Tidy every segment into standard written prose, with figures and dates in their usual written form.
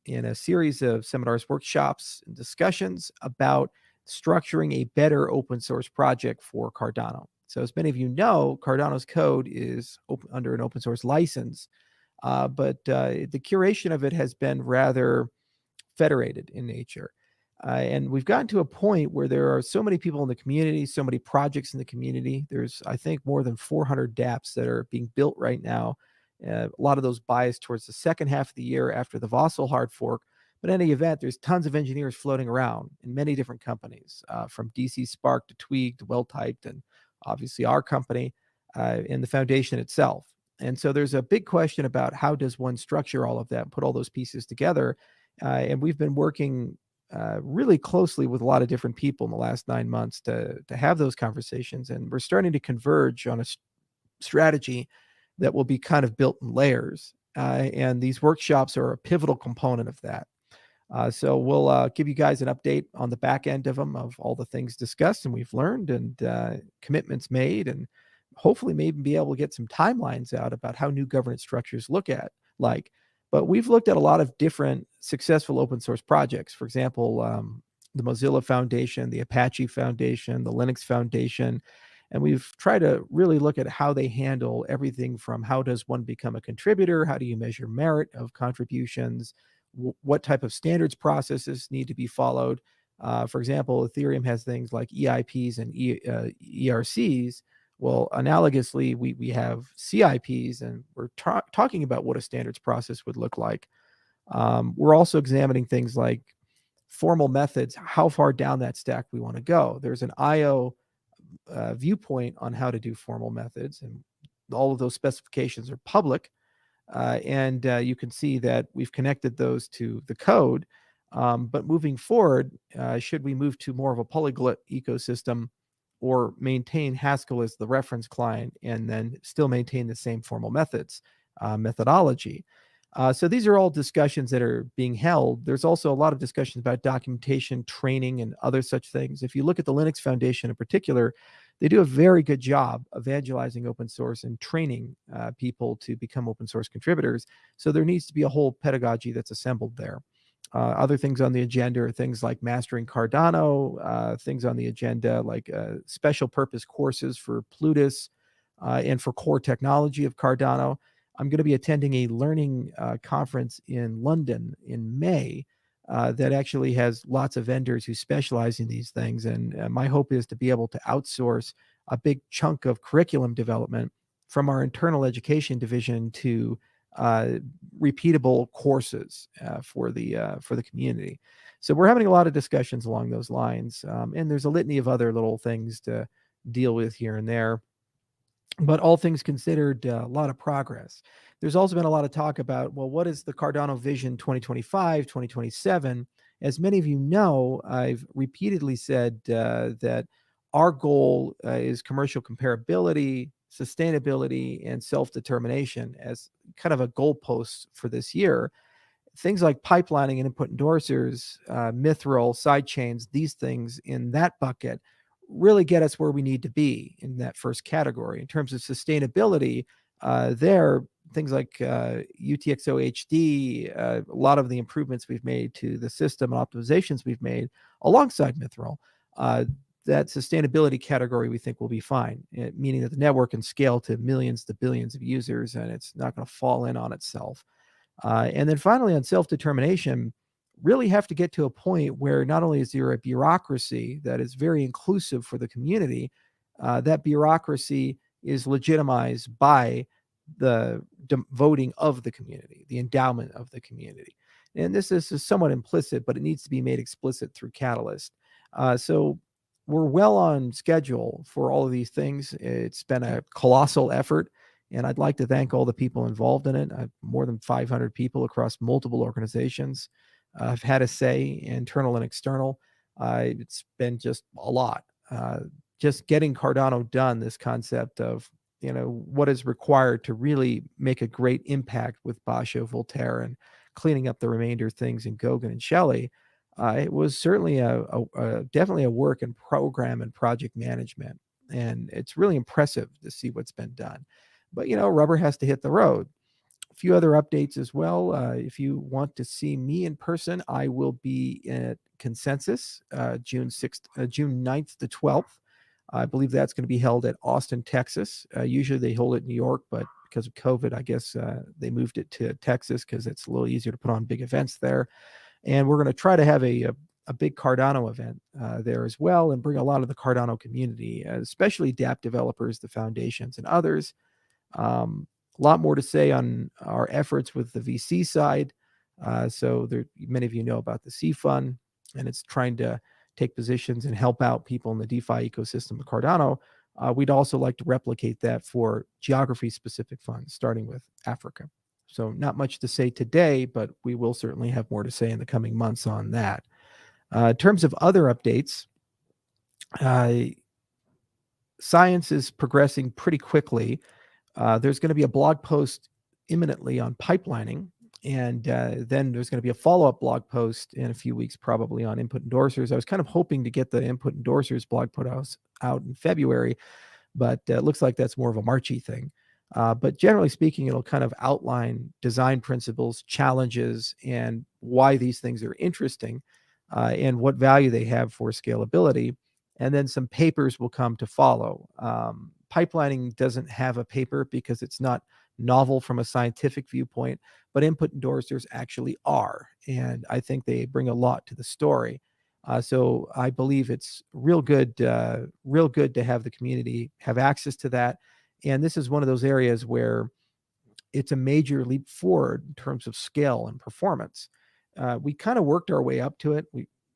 in a series of seminars, workshops, and discussions about structuring a better open source project for Cardano. So as many of you know, Cardano's code is under an open source license, but the curation of it has been rather federated in nature. And we've gotten to a point where there are so many people in the community, so many projects in the community. There's, I think, more than 400 dApps that are being built right now. A lot of those biased towards the second half of the year after the Vossel hard fork. But in any event, there's tons of engineers floating around in many different companies, from DC Spark to Twig to Well-Typed, and obviously our company, and the foundation itself. And so there's a big question about how does one structure all of that and put all those pieces together. And we've been working really closely with a lot of different people in the last 9 months to have those conversations. And we're starting to converge on a strategy that will be kind of built in layers. And these workshops are a pivotal component of that. So we'll give you guys an update on the back end of them, of all the things discussed and we've learned, and commitments made, and hopefully maybe be able to get some timelines out about how new governance structures look at like. But we've looked at a lot of different successful open source projects. For example, the Mozilla Foundation, the Apache Foundation, the Linux Foundation. And we've tried to really look at how they handle everything from how does one become a contributor? How do you measure merit of contributions? What type of standards processes need to be followed? For example, Ethereum has things like EIPs and ERCs. Well, analogously, we have CIPs, and we're talking about what a standards process would look like. We're also examining things like formal methods, how far down that stack we want to go. There's an IO viewpoint on how to do formal methods, and all of those specifications are public. And you can see that we've connected those to the code. But moving forward, should we move to more of a polyglot ecosystem, or maintain Haskell as the reference client and then still maintain the same formal methodology? So these are all discussions that are being held. There's also a lot of discussions about documentation, training, and other such things. If you look at the Linux Foundation in particular, they do a very good job evangelizing open source and training people to become open source contributors. So there needs to be a whole pedagogy that's assembled there. Other things on the agenda are things like mastering Cardano, things on the agenda like special purpose courses for Plutus and for core technology of Cardano. I'm going to be attending a learning conference in London in May that actually has lots of vendors who specialize in these things. And my hope is to be able to outsource a big chunk of curriculum development from our internal education division to repeatable courses for the community. So we're having a lot of discussions along those lines, and there's a litany of other little things to deal with here and there. But all things considered, a lot of progress. There's also been a lot of talk about, well, what is the Cardano Vision 2025, 2027? As many of you know, I've repeatedly said that our goal is commercial comparability, sustainability, and self-determination as kind of a goalpost for this year. Things like pipelining and input endorsers, Mithril, sidechains, these things in that bucket really get us where we need to be in that first category. In terms of sustainability, there, things like UTXO HD, a lot of the improvements we've made to the system and optimizations we've made alongside Mithril, that sustainability category we think will be fine, meaning that the network can scale to millions to billions of users and it's not going to fall in on itself. And then finally, on self-determination, really have to get to a point where not only is there a bureaucracy that is very inclusive for the community, that bureaucracy is legitimized by the voting of the community, the endowment of the community. And this is somewhat implicit, but it needs to be made explicit through Catalyst. So we're well on schedule for all of these things. It's been a colossal effort, and I'd like to thank all the people involved in it. More than 500 people across multiple organizations have had a say, internal and external. It's been just a lot. Just getting Cardano done, this concept of, what is required to really make a great impact with Basho, Voltaire, and cleaning up the remainder things in Goguen and Shelley. It was certainly definitely a work in program and project management. And it's really impressive to see what's been done. But, rubber has to hit the road. A few other updates as well. If you want to see me in person, I will be at Consensus June 9th to 12th. I believe that's going to be held at Austin, Texas. Usually they hold it in New York, but because of COVID, I guess they moved it to Texas because it's a little easier to put on big events there. And we're going to try to have a big Cardano event there as well, and bring a lot of the Cardano community, especially dApp developers, the foundations, and others. A lot more to say on our efforts with the VC side. So many of you know about the C Fund, and it's trying to take positions and help out people in the DeFi ecosystem of Cardano. We'd also like to replicate that for geography-specific funds, starting with Africa. So not much to say today, but we will certainly have more to say in the coming months on that. In terms of other updates, science is progressing pretty quickly. There's going to be a blog post imminently on pipelining, and then there's going to be a follow-up blog post in a few weeks, probably on input endorsers. I was kind of hoping to get the input endorsers blog put out in February, but it looks like that's more of a Marchy thing. But generally speaking, it'll kind of outline design principles, challenges, and why these things are interesting, and what value they have for scalability. And then some papers will come to follow. Pipelining doesn't have a paper because it's not novel from a scientific viewpoint, but input endorsers actually are. And I think they bring a lot to the story. So I believe it's real good to have the community have access to that. And this is one of those areas where it's a major leap forward in terms of scale and performance. We kind of worked our way up to it.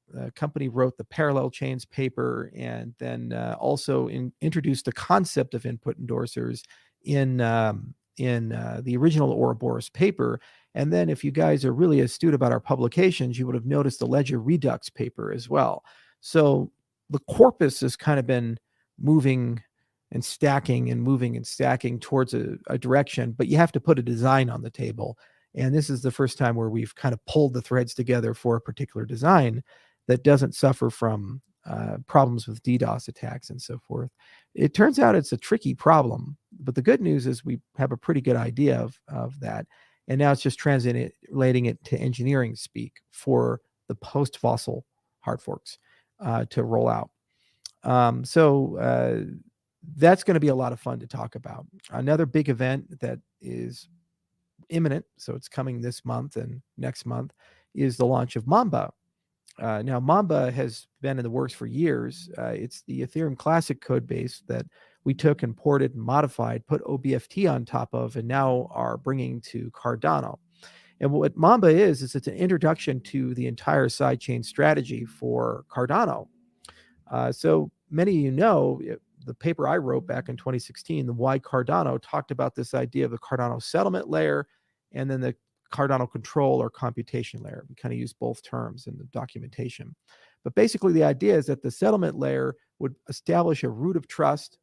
The company wrote the parallel chains paper, and then also introduced the concept of input endorsers in the original Ouroboros paper. And then if you guys are really astute about our publications, you would have noticed the Ledger Redux paper as well. So the corpus has kind of been moving and stacking and moving and stacking towards a direction, but you have to put a design on the table. And this is the first time where we've kind of pulled the threads together for a particular design that doesn't suffer from problems with DDoS attacks and so forth. It turns out it's a tricky problem, but the good news is we have a pretty good idea of that. And now it's just translating it to engineering speak for the post-fossil hard forks to roll out. So that's going to be a lot of fun to talk about. Another big event that is imminent, so it's coming this month and next month, is the launch of Mamba. Now, Mamba has been in the works for years. It's the Ethereum Classic code base that we took and ported and modified, put OBFT on top of, and now are bringing to Cardano. And what Mamba is it's an introduction to the entire sidechain strategy for Cardano. So many of you know, the paper I wrote back in 2016, the Why Cardano, talked about this idea of the Cardano settlement layer and then the Cardano control or computation layer. We kind of use both terms in the documentation. But basically the idea is that the settlement layer would establish a root of trust,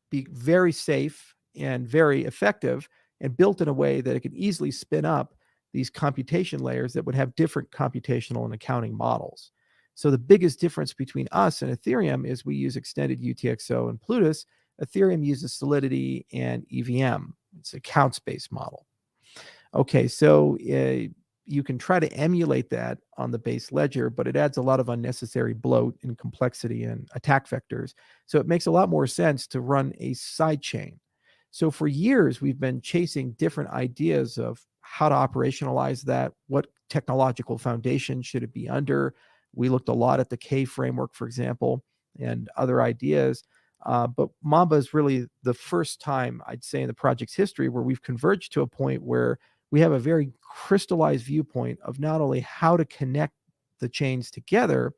be very safe and very effective, and built in a way that it could easily spin up these computation layers that would have different computational and accounting models. So the biggest difference between us and Ethereum is we use extended UTXO and Plutus. Ethereum uses Solidity and EVM. It's a accounts-based model. Okay, so you can try to emulate that on the base ledger, but it adds a lot of unnecessary bloat and complexity and attack vectors. So it makes a lot more sense to run a sidechain. So for years, we've been chasing different ideas of how to operationalize that, what technological foundation should it be under. We looked a lot at the K framework, for example, and other ideas. But Mamba is really the first time, I'd say, in the project's history where we've converged to a point where we have a very crystallized viewpoint of not only how to connect the chains together,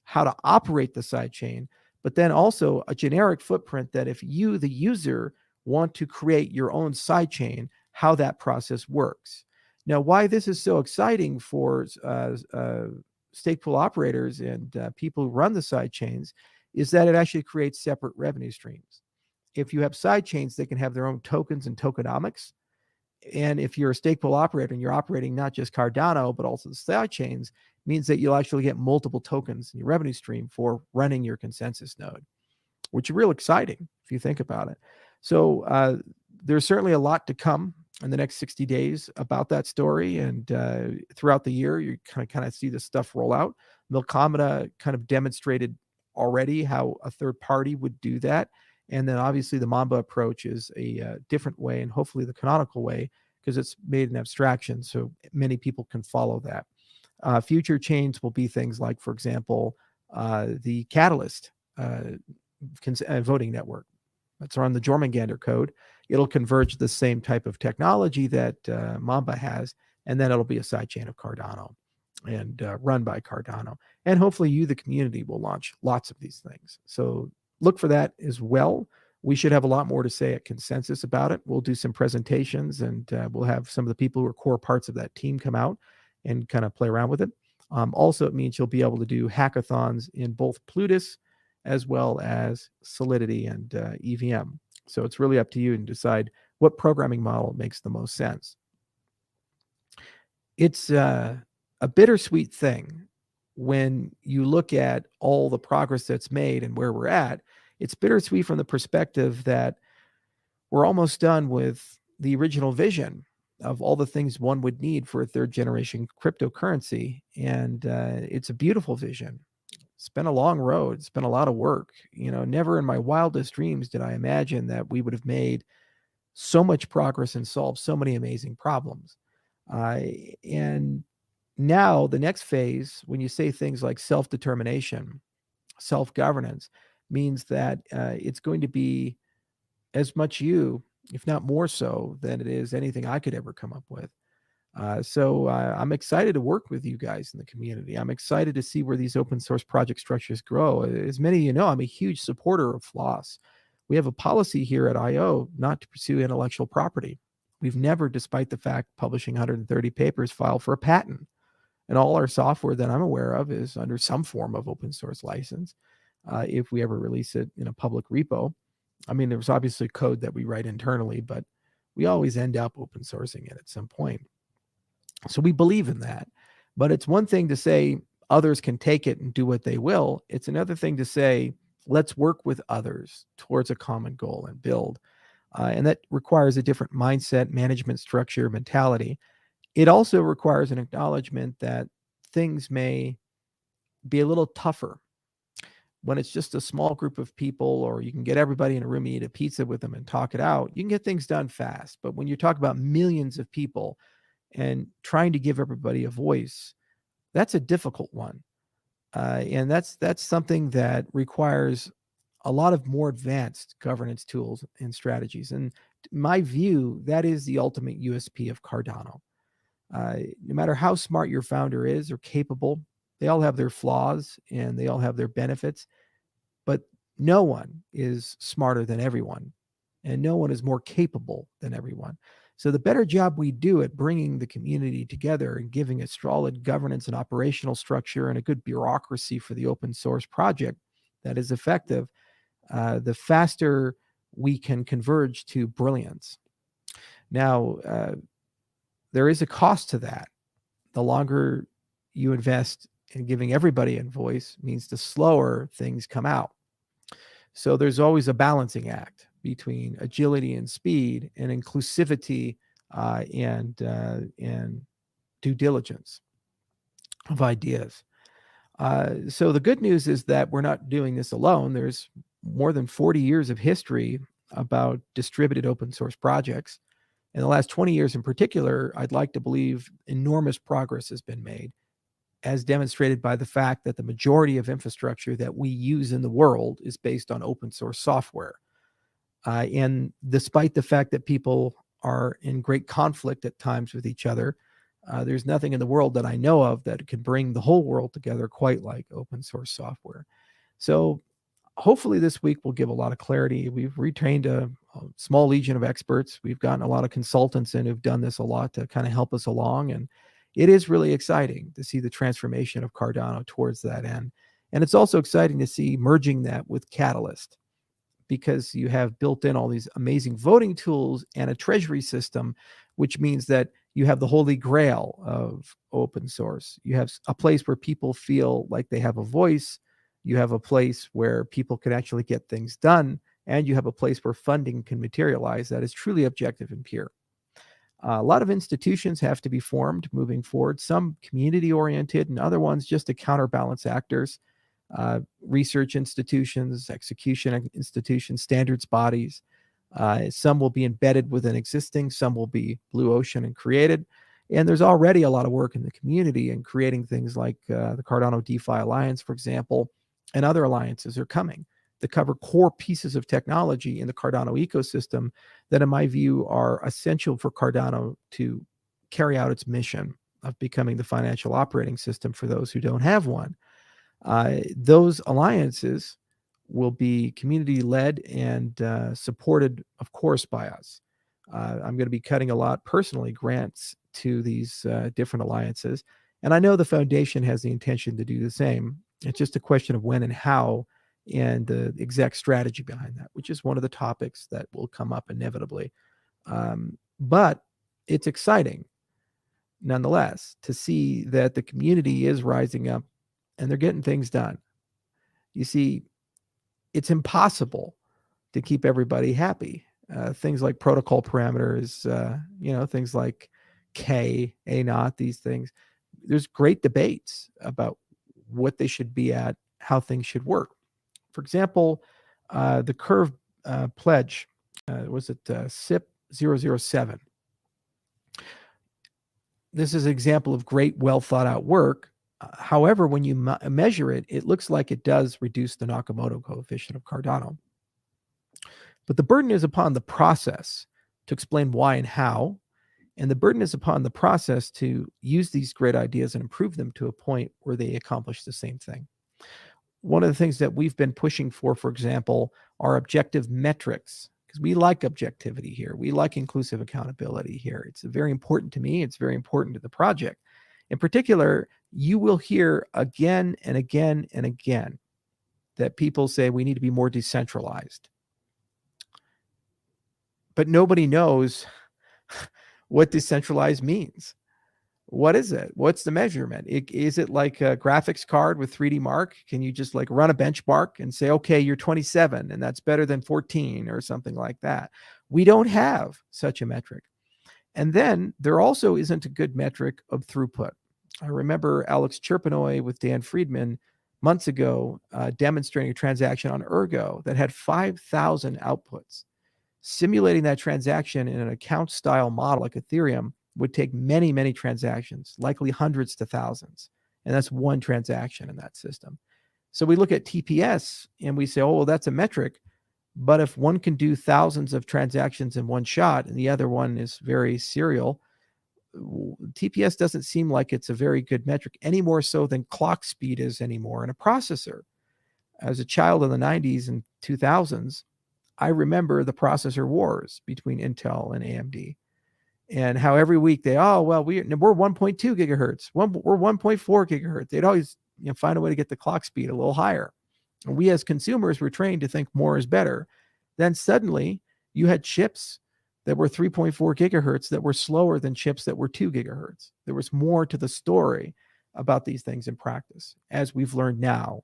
how to operate the sidechain, but then also a generic footprint that if you, the user, want to create your own sidechain, how that process works. Now, why this is so exciting for stake pool operators and people who run the sidechains is that it actually creates separate revenue streams. If you have sidechains, they can have their own tokens and tokenomics. And if you're a stake pool operator and you're operating not just Cardano, but also the sidechains, means that you'll actually get multiple tokens in your revenue stream for running your consensus node, which is real exciting if you think about it. So there's certainly a lot to come in the next 60 days about that story. And throughout the year, you kind of see this stuff roll out. Milkomeda kind of demonstrated already how a third party would do that. And then obviously the Mamba approach is a different way, and hopefully the canonical way, because it's made an abstraction so many people can follow that. Future chains will be things like, for example, the Catalyst voting network. That's around the Jormungandr code. It'll converge the same type of technology that Mamba has, and then it'll be a sidechain of Cardano and run by Cardano. And hopefully you, the community, will launch lots of these things. So look for that as well. We should have a lot more to say at Consensus about it. We'll do some presentations, and we'll have some of the people who are core parts of that team come out and kind of play around with it. Also, it means you'll be able to do hackathons in both Plutus as well as Solidity and EVM. So it's really up to you to decide what programming model makes the most sense. It's a bittersweet thing when you look at all the progress that's made and where we're at. It's bittersweet from the perspective that we're almost done with the original vision of all the things one would need for a third generation cryptocurrency. And it's a beautiful vision. It's been a long road. It's been a lot of work. Never in my wildest dreams did I imagine that we would have made so much progress and solved so many amazing problems. And now the next phase, when you say things like self-determination, self-governance, means that it's going to be as much you, if not more so, than it is anything I could ever come up with. So I'm excited to work with you guys in the community. I'm excited to see where these open source project structures grow. As many of you know, I'm a huge supporter of floss. We have a policy here at IO not to pursue intellectual property. We've never, despite the fact publishing 130 papers, filed for a patent. And all our software that I'm aware of is under some form of open source license. If we ever release it in a public repo, I mean, there's obviously code that we write internally, but we always end up open sourcing it at some point. So we believe in that. But it's one thing to say others can take it and do what they will. It's another thing to say, let's work with others towards a common goal and build. And that requires a different mindset, management structure, mentality. It also requires an acknowledgement that things may be a little tougher when it's just a small group of people, or you can get everybody in a room and eat a pizza with them and talk it out. You can get things done fast. But when you talk about millions of people and trying to give everybody a voice, that's a difficult one. And that's something that requires a lot of more advanced governance tools and strategies. And in my view, that is the ultimate USP of Cardano. No matter how smart your founder is or capable, they all have their flaws and they all have their benefits, but no one is smarter than everyone, and no one is more capable than everyone. So the better job we do at bringing the community together and giving a solid governance and operational structure and a good bureaucracy for the open source project that is effective, the faster we can converge to brilliance. Now, there is a cost to that. The longer you invest in giving everybody a voice means the slower things come out. So there's always a balancing act between agility and speed and inclusivity and due diligence of ideas. So the good news is that we're not doing this alone. There's more than 40 years of history about distributed open source projects. In the last 20 years in particular, I'd like to believe enormous progress has been made, as demonstrated by the fact that the majority of infrastructure that we use in the world is based on open source software. And despite the fact that people are in great conflict at times with each other, there's nothing in the world that I know of that can bring the whole world together quite like open source software. So hopefully this week will give a lot of clarity. We've retrained a small legion of experts. We've gotten a lot of consultants in who've done this a lot to kind of help us along. And it is really exciting to see the transformation of Cardano towards that end. And it's also exciting to see merging that with Catalyst, because you have built in all these amazing voting tools and a treasury system, which means that you have the holy grail of open source. You have a place where people feel like they have a voice. You have a place where people can actually get things done, and you have a place where funding can materialize that is truly objective and pure. A lot of institutions have to be formed moving forward, some community-oriented and other ones just to counterbalance actors, research institutions, execution institutions, standards bodies. Some will be embedded within existing, some will be blue ocean and created. And there's already a lot of work in the community in creating things like the Cardano DeFi Alliance, for example, and other alliances are coming that cover core pieces of technology in the Cardano ecosystem that, in my view, are essential for Cardano to carry out its mission of becoming the financial operating system for those who don't have one. Those alliances will be community-led and supported, of course, by us. I'm going to be cutting a lot personally grants to these different alliances, and I know the foundation has the intention to do the same. It's just a question of when and how and the exact strategy behind that, which is one of the topics that will come up inevitably. But it's exciting, nonetheless, to see that the community is rising up and they're getting things done. You see, it's impossible to keep everybody happy. Things like protocol parameters, things like K, A naught, these things. There's great debates about what they should be at, how things should work. For example, the Curve pledge, was it SIP 007? This is an example of great, well thought out work. However, when you measure it, it looks like it does reduce the Nakamoto coefficient of Cardano. But the burden is upon the process to explain why and how, and the burden is upon the process to use these great ideas and improve them to a point where they accomplish the same thing. One of the things that we've been pushing for example, are objective metrics, because we like objectivity here. We like inclusive accountability here. It's very important to me. It's very important to the project. In particular, you will hear again and again and again that people say we need to be more decentralized. But nobody knows what decentralized means. What is it? What's the measurement? Is it like a graphics card with 3D Mark? Can you just like run a benchmark and say, okay, you're 27 and that's better than 14 or something like that? We don't have such a metric. And then there also isn't a good metric of throughput. I remember Alex Chirpinoy with Dan Friedman months ago demonstrating a transaction on Ergo that had 5,000 outputs. Simulating that transaction in an account style model like Ethereum would take many, many transactions, likely hundreds to thousands. And that's one transaction in that system. So we look at TPS and we say, oh, well, that's a metric. But if one can do thousands of transactions in one shot and the other one is very serial, TPS doesn't seem like it's a very good metric, any more so than clock speed is anymore in a processor. As a child in the 90s and 2000s, I remember the processor wars between Intel and AMD. And how every week we're 1.2 gigahertz, we're 1.4 gigahertz. They'd always find a way to get the clock speed a little higher. And we as consumers were trained to think more is better. Then suddenly you had chips that were 3.4 gigahertz that were slower than chips that were 2 gigahertz. There was more to the story about these things in practice, as we've learned now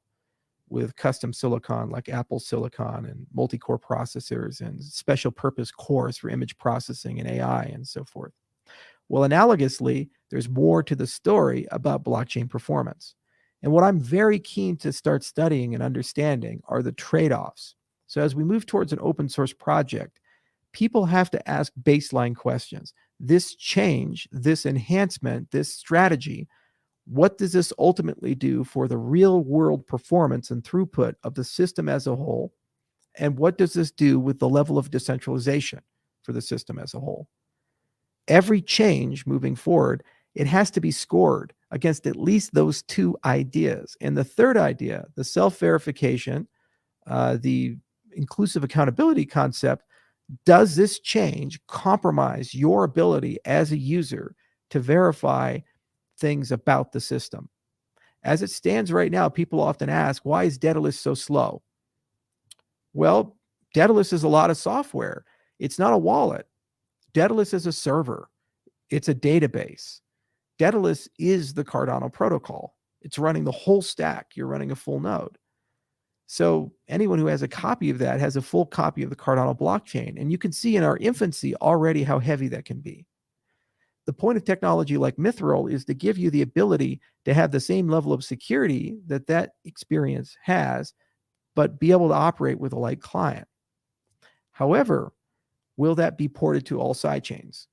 with custom silicon like Apple Silicon and multi-core processors and special purpose cores for image processing and AI and so forth. Well, analogously, there's more to the story about blockchain performance. And what I'm very keen to start studying and understanding are the trade-offs. So as we move towards an open source project, people have to ask baseline questions. This change, this enhancement, this strategy, what does this ultimately do for the real world performance and throughput of the system as a whole? And what does this do with the level of decentralization for the system as a whole? Every change moving forward, it has to be scored against at least those two ideas. And the third idea, the self-verification, the inclusive accountability concept, does this change compromise your ability as a user to verify things about the system? As it stands right now, people often ask, why is Daedalus so slow? Well, Daedalus is a lot of software. It's not a wallet. Daedalus is a server. It's a database. Daedalus is the Cardano protocol. It's running the whole stack. You're running a full node. So anyone who has a copy of that has a full copy of the Cardano blockchain. And you can see in our infancy already how heavy that can be. the point of technology like Mithril is to give you the ability to have the same level of security that that experience has, but be able to operate with a light client. However, will that be ported to all sidechains?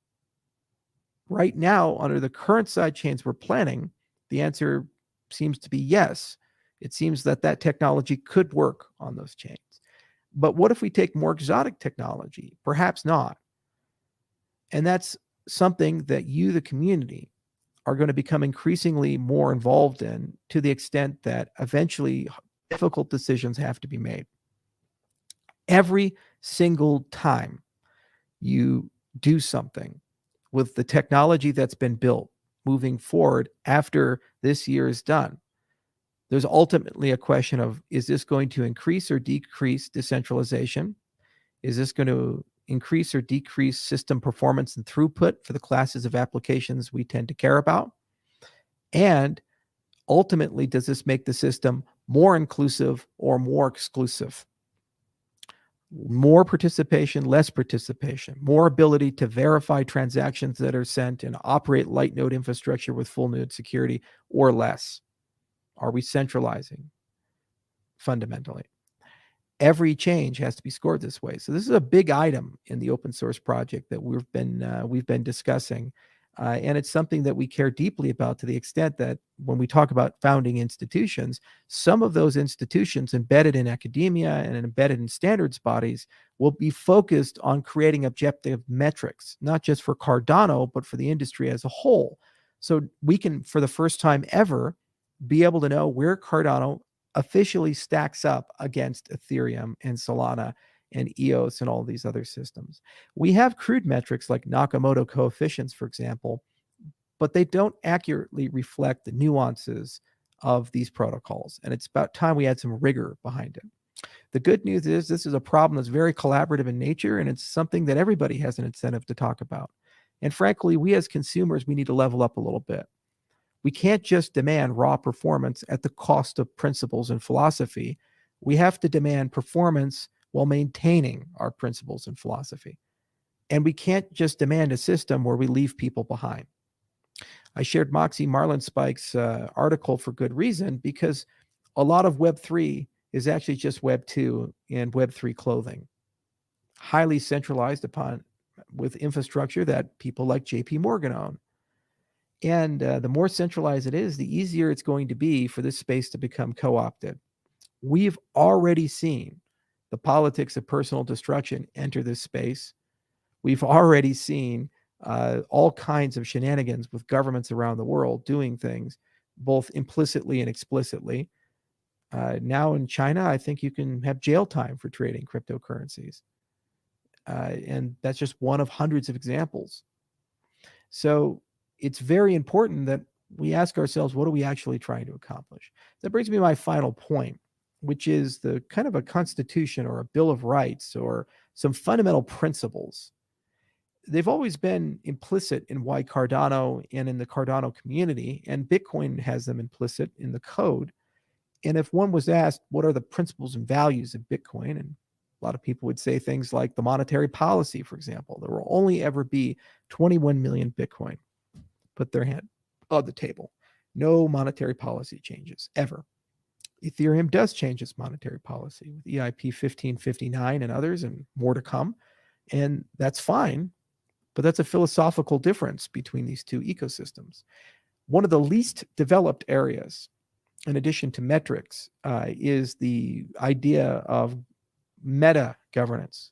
Right now, under the current sidechains we're planning, the answer seems to be yes. It seems that that technology could work on those chains. But what if we take more exotic technology? Perhaps not. And that's something that you, the community, are going to become increasingly more involved in, to the extent that eventually difficult decisions have to be made. Every single time you do something with the technology that's been built moving forward after this year is done, there's ultimately a question of, is this going to increase or decrease decentralization? Is this going to increase or decrease system performance and throughput for the classes of applications we tend to care about? And ultimately, does this make the system more inclusive or more exclusive? More participation, less participation, more ability to verify transactions that are sent and operate light node infrastructure with full node security, or less? Are we centralizing fundamentally? Every change has to be scored this way. So this is a big item in the open source project that we've been discussing, and it's something that we care deeply about, to the extent that when we talk about founding institutions, some of those institutions embedded in academia and embedded in standards bodies will be focused on creating objective metrics, not just for Cardano, but for the industry as a whole. So we can, for the first time ever, be able to know where Cardano officially stacks up against Ethereum and Solana and EOS and all these other systems. We have crude metrics like Nakamoto coefficients, for example, but they don't accurately reflect the nuances of these protocols. And it's about time we had some rigor behind it. The good news is this is a problem that's very collaborative in nature, and it's something that everybody has an incentive to talk about. And frankly, we as consumers, we need to level up a little bit. We can't just demand raw performance at the cost of principles and philosophy. We have to demand performance while maintaining our principles and philosophy. And we can't just demand a system where we leave people behind. I shared Moxie Marlinspike's article for good reason, because a lot of Web3 is actually just Web2 and Web3 clothing, highly centralized upon with infrastructure that people like JP Morgan own. And the more centralized it is, the easier it's going to be for this space to become co-opted. We've already seen the politics of personal destruction enter this space. We've already seen all kinds of shenanigans with governments around the world doing things, both implicitly and explicitly. Now in China, I think you can have jail time for trading cryptocurrencies. And that's just one of hundreds of examples. So it's very important that we ask ourselves, what are we actually trying to accomplish? That brings me to my final point, which is the kind of a constitution or a Bill of Rights or some fundamental principles. They've always been implicit in why Cardano and in the Cardano community, and Bitcoin has them implicit in the code. And if one was asked, what are the principles and values of Bitcoin? And a lot of people would say things like the monetary policy, for example. There will only ever be 21 million Bitcoin. Put their hand on the table. No monetary policy changes, ever. Ethereum does change its monetary policy with EIP 1559 and others, and more to come. And that's fine, but that's a philosophical difference between these two ecosystems. One of the least developed areas, in addition to metrics, is the idea of meta governance,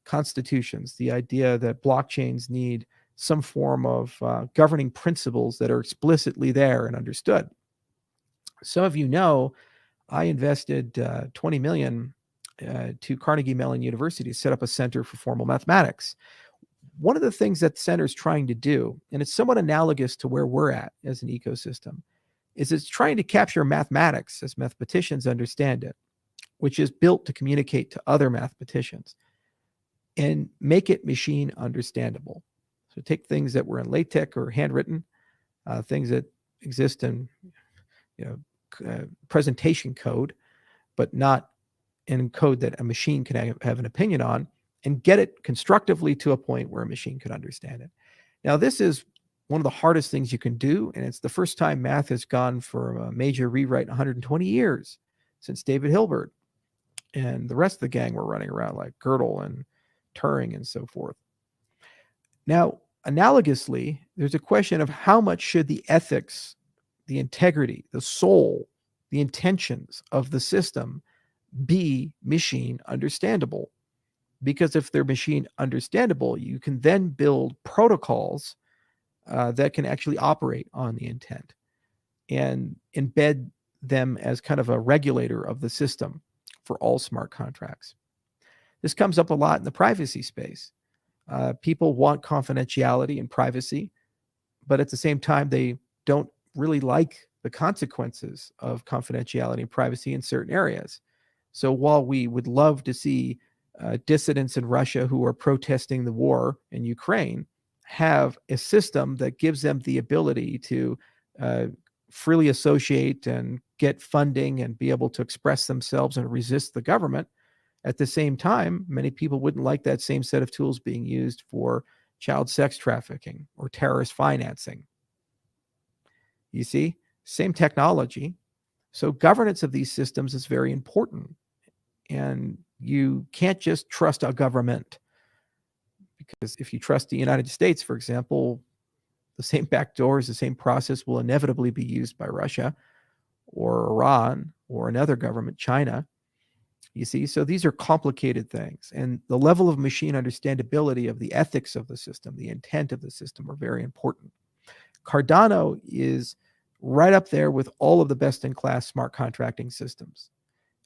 constitutions, the idea that blockchains need some form of governing principles that are explicitly there and understood. Some of you know I invested 20 million to Carnegie Mellon University to set up a center for formal mathematics. One of the things that the center is trying to do, and it's somewhat analogous to where we're at as an ecosystem, is it's trying to capture mathematics as mathematicians understand it, which is built to communicate to other mathematicians, and make it machine understandable. So take things that were in LaTeX or handwritten, things that exist in presentation code, but not in code that a machine can have an opinion on, and get it constructively to a point where a machine could understand it. Now, this is one of the hardest things you can do, and it's the first time math has gone for a major rewrite in 120 years since David Hilbert and the rest of the gang were running around like Gödel and Turing and so forth. Now, analogously, there's a question of how much should the ethics, the integrity, the soul, the intentions of the system be machine understandable? Because if they're machine understandable, you can then build protocols that can actually operate on the intent and embed them as kind of a regulator of the system for all smart contracts. This comes up a lot in the privacy space. People want confidentiality and privacy, but at the same time, they don't really like the consequences of confidentiality and privacy in certain areas. So while we would love to see dissidents in Russia who are protesting the war in Ukraine have a system that gives them the ability to freely associate and get funding and be able to express themselves and resist the government, at the same time, many people wouldn't like that same set of tools being used for child sex trafficking or terrorist financing. You see, same technology. So governance of these systems is very important. And you can't just trust a government, because if you trust the United States, for example, the same backdoors, the same process will inevitably be used by Russia or Iran or another government, China. You see, so these are complicated things. And the level of machine understandability of the ethics of the system, the intent of the system are very important. Cardano is right up there with all of the best-in-class smart contracting systems.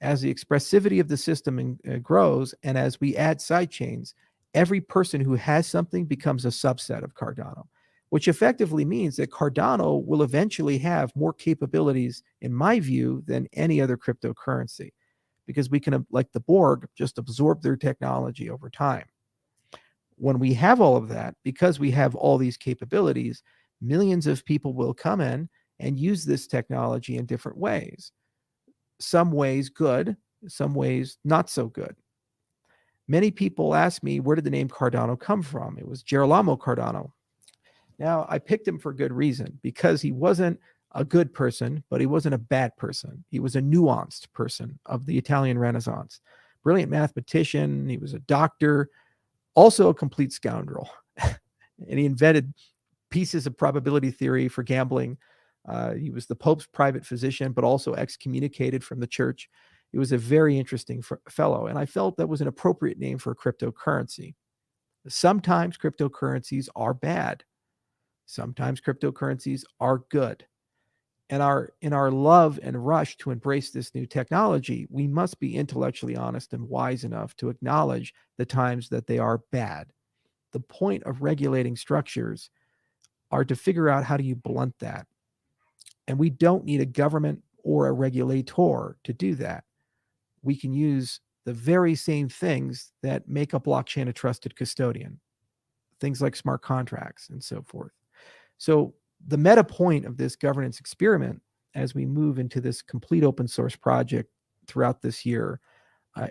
As the expressivity of the system grows, and as we add sidechains, every person who has something becomes a subset of Cardano, which effectively means that Cardano will eventually have more capabilities, in my view, than any other cryptocurrency, because we can, like the Borg, just absorb their technology over time. When we have all of that, because we have all these capabilities, millions of people will come in and use this technology in different ways. Some ways good, some ways not so good. Many people ask me, where did the name Cardano come from? It was Girolamo Cardano. Now, I picked him for good reason, because he wasn't a good person, but he wasn't a bad person. He was a nuanced person of the Italian Renaissance. Brilliant mathematician. He was a doctor, also a complete scoundrel. And he invented pieces of probability theory for gambling. He was the Pope's private physician, but also excommunicated from the church. He was a very interesting fellow, and I felt that was an appropriate name for a cryptocurrency. Sometimes cryptocurrencies are bad. Sometimes cryptocurrencies are good. And in our love and rush to embrace this new technology, we must be intellectually honest and wise enough to acknowledge the times that they are bad. The point of regulating structures are to figure out how do you blunt that. And we don't need a government or a regulator to do that. We can use the very same things that make a blockchain a trusted custodian, things like smart contracts and so forth. So the meta point of this governance experiment, as we move into this complete open source project throughout this year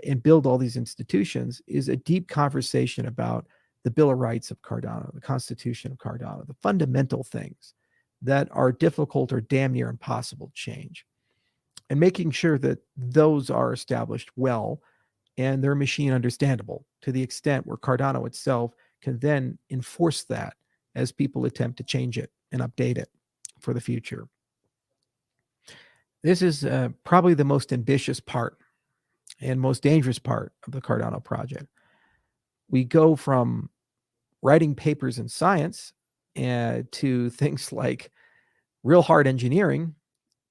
and build all these institutions, is a deep conversation about the Bill of Rights of Cardano, the Constitution of Cardano, the fundamental things that are difficult or damn near impossible to change, and making sure that those are established well and they're machine understandable to the extent where Cardano itself can then enforce that as people attempt to change it and update it for the future. This is probably the most ambitious part and most dangerous part of the Cardano project. We go from writing papers in science to things like real hard engineering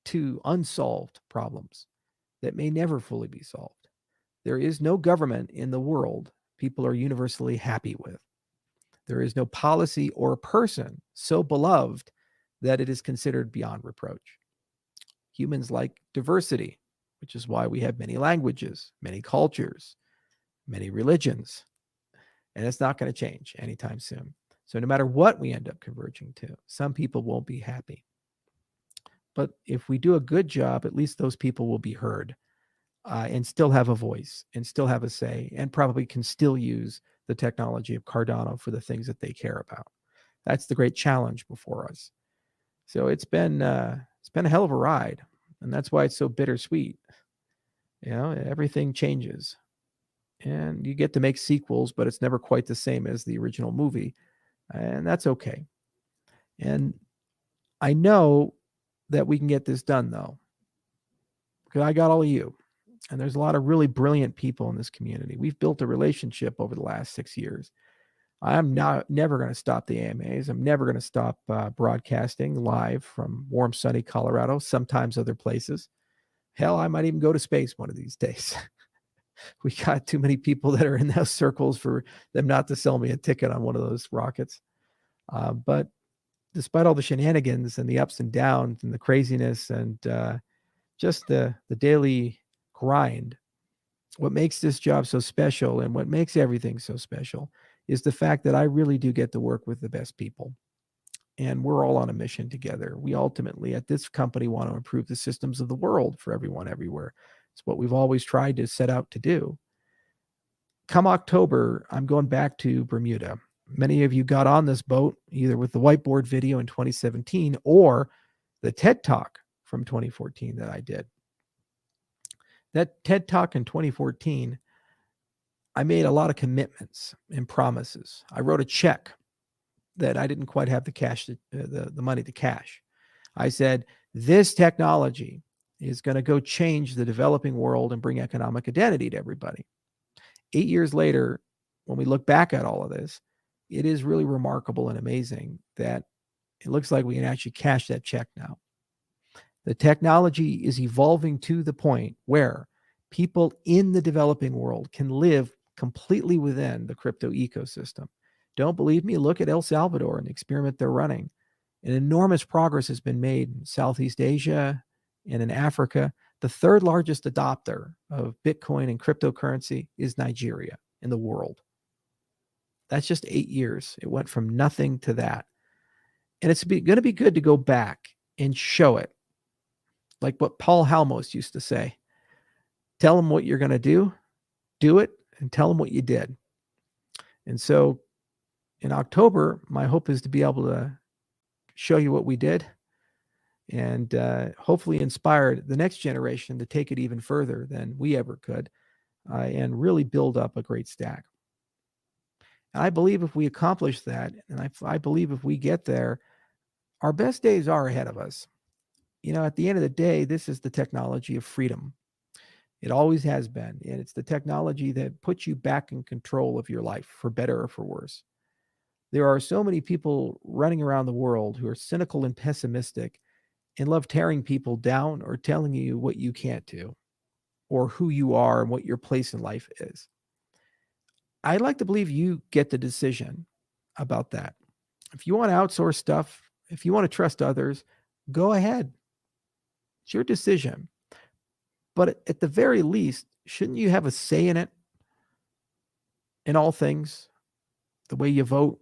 to unsolved problems that may never fully be solved. There is no government in the world people are universally happy with. There is no policy or person so beloved that it is considered beyond reproach. Humans like diversity, which is why we have many languages, many cultures, many religions, and it's not going to change anytime soon. So no matter what we end up converging to, some people won't be happy. But if we do a good job, at least those people will be heard and still have a voice and still have a say, and probably can still use the technology of Cardano for the things that they care about. That's the great challenge before us. So it's been a hell of a ride, and that's why it's so bittersweet. Everything changes, and you get to make sequels, but it's never quite the same as the original movie, and that's okay. And I know that we can get this done, though, because I got all of you, and there's a lot of really brilliant people in this community. We've built a relationship over the last 6 years. I'm never going to stop the AMAs. I'm never going to stop broadcasting live from warm, sunny Colorado, sometimes other places. Hell, I might even go to space one of these days. We got too many people that are in those circles for them not to sell me a ticket on one of those rockets. But despite all the shenanigans and the ups and downs and the craziness and just the daily grind, what makes this job so special and what makes everything so special is the fact that I really do get to work with the best people. And we're all on a mission together. We ultimately, at this company, want to improve the systems of the world for everyone everywhere. It's what we've always tried to set out to do. Come October, I'm going back to Bermuda. Many of you got on this boat either with the whiteboard video in 2017 or the TED Talk from 2014 that I did. That TED Talk in 2014, I made a lot of commitments and promises. I wrote a check that I didn't quite have the cash, the money to cash. I said, this technology is going to go change the developing world and bring economic identity to everybody. 8 years later, when we look back at all of this, it is really remarkable and amazing that it looks like we can actually cash that check now. The technology is evolving to the point where people in the developing world can live completely within the crypto ecosystem. Don't believe me? Look at El Salvador and the experiment they're running. An enormous progress has been made in Southeast Asia and in Africa. The third largest adopter of Bitcoin and cryptocurrency is Nigeria in the world. That's just 8 years. It went from nothing to that. And it's going to be good to go back and show it. Like what Paul Halmos used to say, tell them what you're going to do it, and tell them what you did. And so in October, my hope is to be able to show you what we did and hopefully inspire the next generation to take it even further than we ever could and really build up a great stack. And I believe if we accomplish that, and I believe if we get there, our best days are ahead of us. At the end of the day, this is the technology of freedom. It always has been. And it's the technology that puts you back in control of your life, for better or for worse. There are so many people running around the world who are cynical and pessimistic and love tearing people down or telling you what you can't do or who you are and what your place in life is. I'd like to believe you get the decision about that. If you want to outsource stuff, if you want to trust others, go ahead. It's your decision. But at the very least, shouldn't you have a say in it? In all things, the way you vote,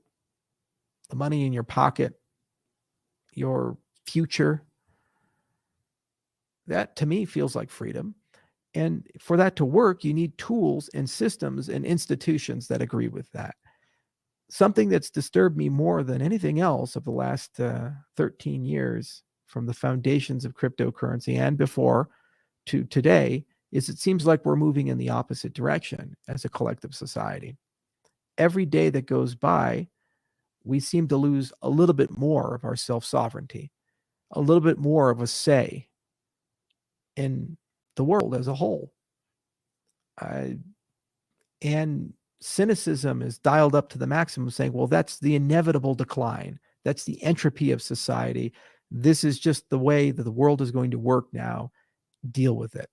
the money in your pocket, your future. That to me feels like freedom. And for that to work, you need tools and systems and institutions that agree with that. Something that's disturbed me more than anything else of the last 13 years, from the foundations of cryptocurrency and before to today, is it seems like we're moving in the opposite direction as a collective society. Every day that goes by, we seem to lose a little bit more of our self-sovereignty, a little bit more of a say in the world as a whole. And cynicism is dialed up to the maximum, saying, well, that's the inevitable decline. That's the entropy of society. This is just the way that the world is going to work now. Deal with it.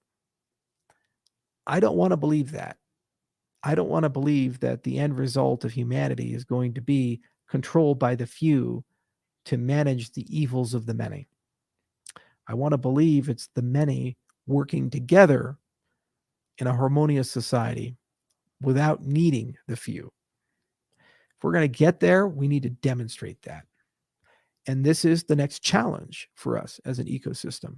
I don't want to believe that. I don't want to believe that the end result of humanity is going to be controlled by the few to manage the evils of the many. I want to believe it's the many working together in a harmonious society without needing the few. If we're going to get there, we need to demonstrate that. And this is the next challenge for us as an ecosystem.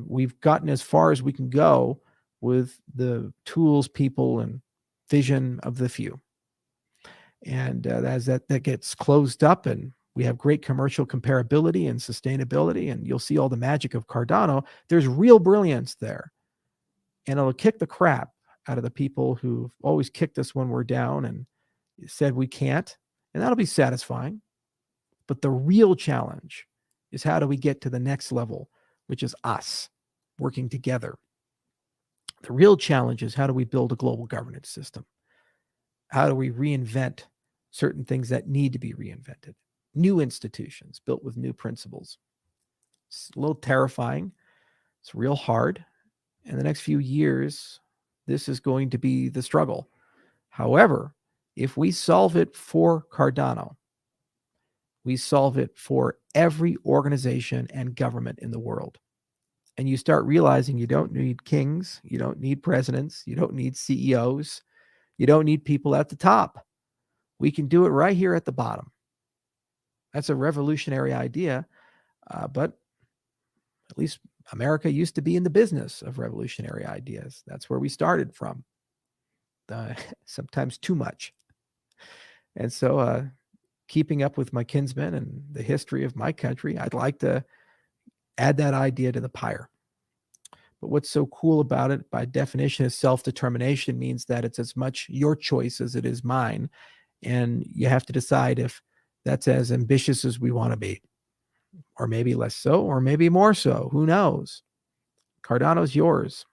We've gotten as far as we can go with the tools, people, and vision of the few. And as that gets closed up and we have great commercial comparability and sustainability, and you'll see all the magic of Cardano, there's real brilliance there. And it'll kick the crap out of the people who've always kicked us when we're down and said we can't. And that'll be satisfying. But the real challenge is, how do we get to the next level, which is us working together? The real challenge is, how do we build a global governance system? How do we reinvent certain things that need to be reinvented? New institutions built with new principles. It's a little terrifying. It's real hard. In the next few years, this is going to be the struggle. However, if we solve it for Cardano, we solve it for every organization and government in the world. And you start realizing you don't need kings, you don't need presidents, you don't need CEOs, you don't need people at the top. We can do it right here at the bottom. That's a revolutionary idea, but at least America used to be in the business of revolutionary ideas. That's where we started from, sometimes too much. And so keeping up with my kinsmen and the history of my country, I'd like to add that idea to the pyre. But what's so cool about it, by definition, is self-determination means that it's as much your choice as it is mine. And you have to decide if that's as ambitious as we want to be, or maybe less so, or maybe more so. Who knows? Cardano's yours.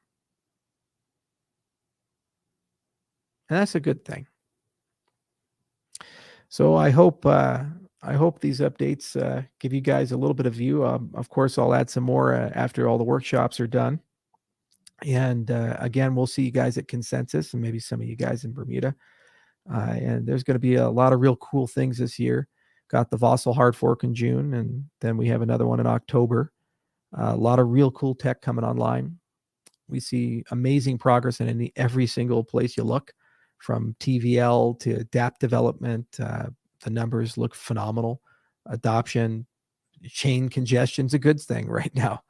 And that's a good thing. So I hope these updates give you guys a little bit of view. Of course, I'll add some more after all the workshops are done. And again, we'll see you guys at Consensus, and maybe some of you guys in Bermuda. And there's going to be a lot of real cool things this year. Got the Vossel hard fork in June, and then we have another one in October. A lot of real cool tech coming online. We see amazing progress in every single place you look, from TVL to DApp development. The numbers look phenomenal. Adoption, chain congestion's a good thing right now.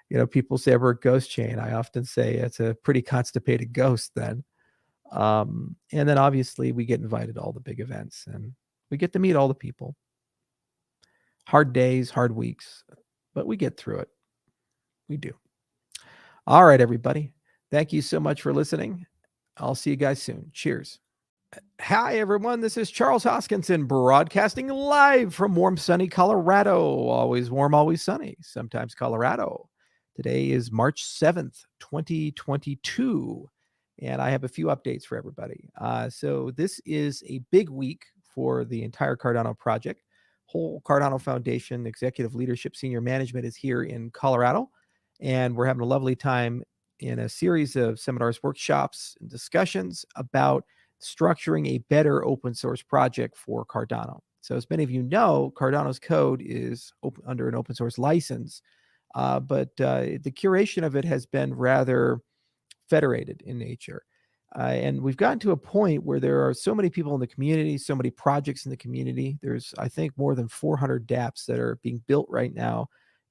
You know, people say we're a ghost chain. I often say it's a pretty constipated ghost then. And then obviously we get invited to all the big events, and we get to meet all the people. Hard days, hard weeks, but we get through it. We do. All right, everybody. Thank you so much for listening. I'll see you guys soon. Cheers. Hi, everyone. This is Charles Hoskinson, broadcasting live from warm, sunny Colorado. Always warm, always sunny. Sometimes Colorado. Today is March 7th, 2022. And I have a few updates for everybody. So this is a big week for the entire Cardano project. Whole Cardano Foundation executive leadership, senior management is here in Colorado. And we're having a lovely time in a series of seminars, workshops, and discussions about structuring a better open source project for Cardano. So as many of you know, Cardano's code is under an open source license, but the curation of it has been rather federated in nature. And we've gotten to a point where there are so many people in the community, so many projects in the community. There's, I think, more than 400 dApps that are being built right now.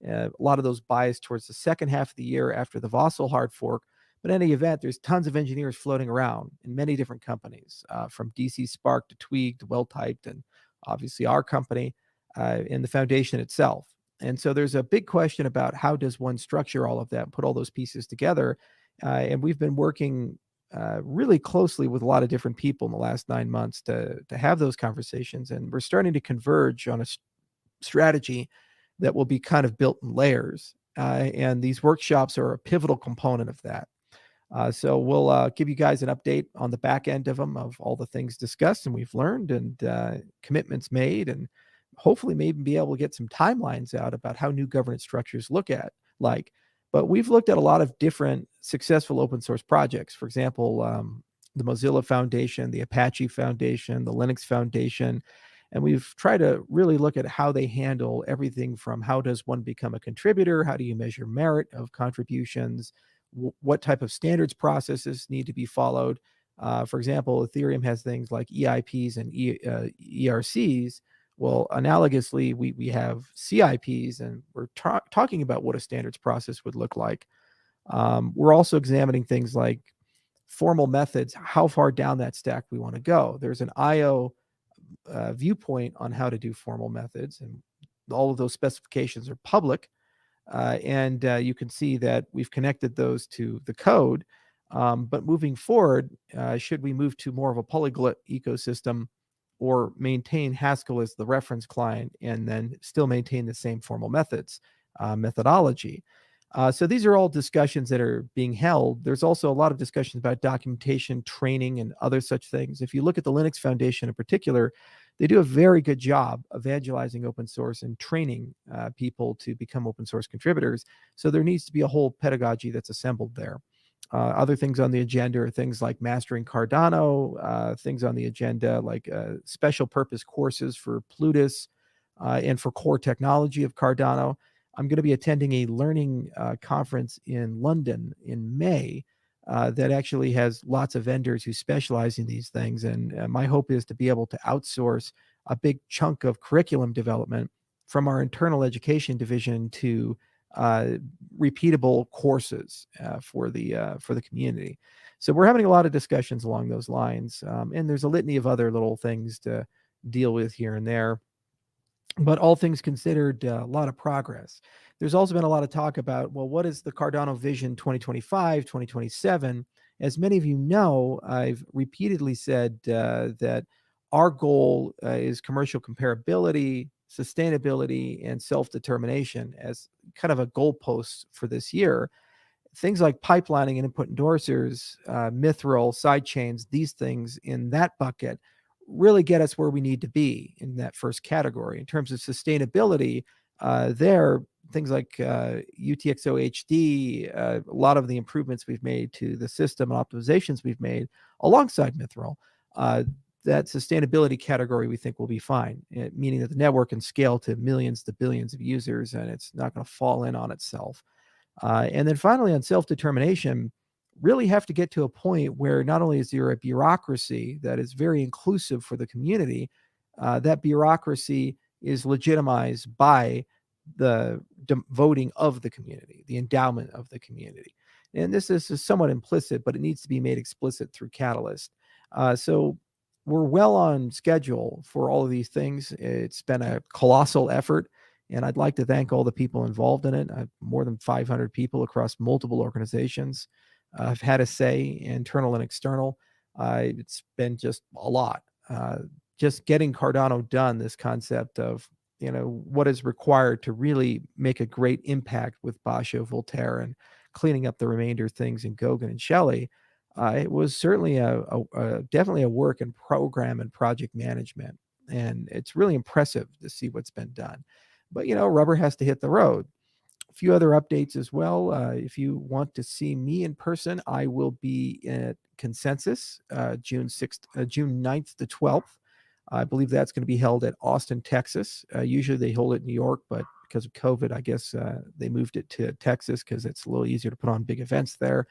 A lot of those biased towards the second half of the year after the Vossel hard fork. But in any event, there's tons of engineers floating around in many different companies, from DC Spark to Twig to Well-Typed, and obviously our company, and the foundation itself. And so there's a big question about how does one structure all of that and put all those pieces together. And we've been working really closely with a lot of different people in the last 9 months to have those conversations. And we're starting to converge on a strategy that will be kind of built in layers. And these workshops are a pivotal component of that. So we'll give you guys an update on the back end of them, of all the things discussed and we've learned, and commitments made, and hopefully maybe be able to get some timelines out about how new governance structures look at like. But we've looked at a lot of different successful open source projects. For example, the Mozilla Foundation, the Apache Foundation, the Linux Foundation. And we've tried to really look at how they handle everything from how does one become a contributor? How do you measure merit of contributions? What type of standards processes need to be followed? For example, Ethereum has things like EIPs and ERCs. Well, analogously, we have CIPs, and we're talking about what a standards process would look like. We're also examining things like formal methods, how far down that stack we want to go. There's an IO viewpoint on how to do formal methods, and all of those specifications are public. And you can see that we've connected those to the code. But moving forward, should we move to more of a polyglot ecosystem, or maintain Haskell as the reference client and then still maintain the same formal methodology? So these are all discussions that are being held. There's also a lot of discussions about documentation, training, and other such things. If you look at the Linux Foundation in particular, they do a very good job evangelizing open source and training people to become open source contributors. So there needs to be a whole pedagogy that's assembled there. Other things on the agenda are things like mastering Cardano, things on the agenda like special purpose courses for Plutus and for core technology of Cardano. I'm going to be attending a learning conference in London in May that actually has lots of vendors who specialize in these things. And my hope is to be able to outsource a big chunk of curriculum development from our internal education division to repeatable courses for the community. So we're having a lot of discussions along those lines, and there's a litany of other little things to deal with here and there. But all things considered, a lot of progress. There's also been a lot of talk about, well, what is the Cardano Vision 2025, 2027? As many of you know, I've repeatedly said that our goal is commercial comparability, sustainability, and self-determination as kind of a goalpost for this year. Things like pipelining and input endorsers, Mithril, sidechains, these things in that bucket really get us where we need to be in that first category. In terms of sustainability, there, things like UTXO HD, a lot of the improvements we've made to the system and optimizations we've made alongside Mithril, that sustainability category we think will be fine, meaning that the network can scale to millions to billions of users and it's not going to fall in on itself. And then finally, on self-determination, really have to get to a point where not only is there a bureaucracy that is very inclusive for the community, that bureaucracy is legitimized by the voting of the community, the endowment of the community. And this is somewhat implicit, but it needs to be made explicit through Catalyst. So we're well on schedule for all of these things. It's been a colossal effort, and I'd like to thank all the people involved in it. More than 500 people across multiple organizations have had a say, internal and external. It's been just a lot. Just getting Cardano done, this concept of, what is required to really make a great impact with Basho, Voltaire, and cleaning up the remainder things in Goguen and Shelley. It was certainly definitely a work in program and project management. And it's really impressive to see what's been done. But, rubber has to hit the road. A few other updates as well. If you want to see me in person, I will be at Consensus June 9th to 12th. I believe that's going to be held at Austin, Texas. Usually they hold it in New York, but because of COVID, I guess they moved it to Texas because it's a little easier to put on big events there.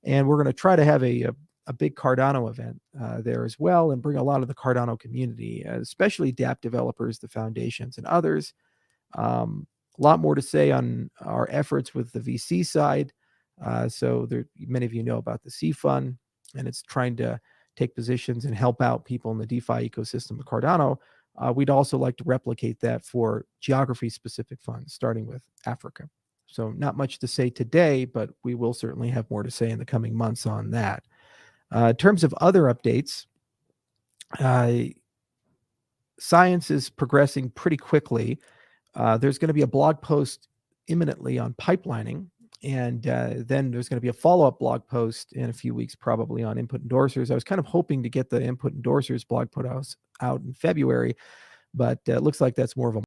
And we're going to try to have a big Cardano event there as well, and bring a lot of the Cardano community, especially dApp developers, the foundations, and others. A lot more to say on our efforts with the VC side. So many of you know about the C Fund, and it's trying to take positions and help out people in the DeFi ecosystem of Cardano. We'd also like to replicate that for geography-specific funds, starting with Africa. So not much to say today, but we will certainly have more to say in the coming months on that. In terms of other updates, science is progressing pretty quickly. There's going to be a blog post imminently on pipelining, and then there's going to be a follow-up blog post in a few weeks, probably on input endorsers. I was kind of hoping to get the input endorsers blog put out in February, but it looks like that's more of a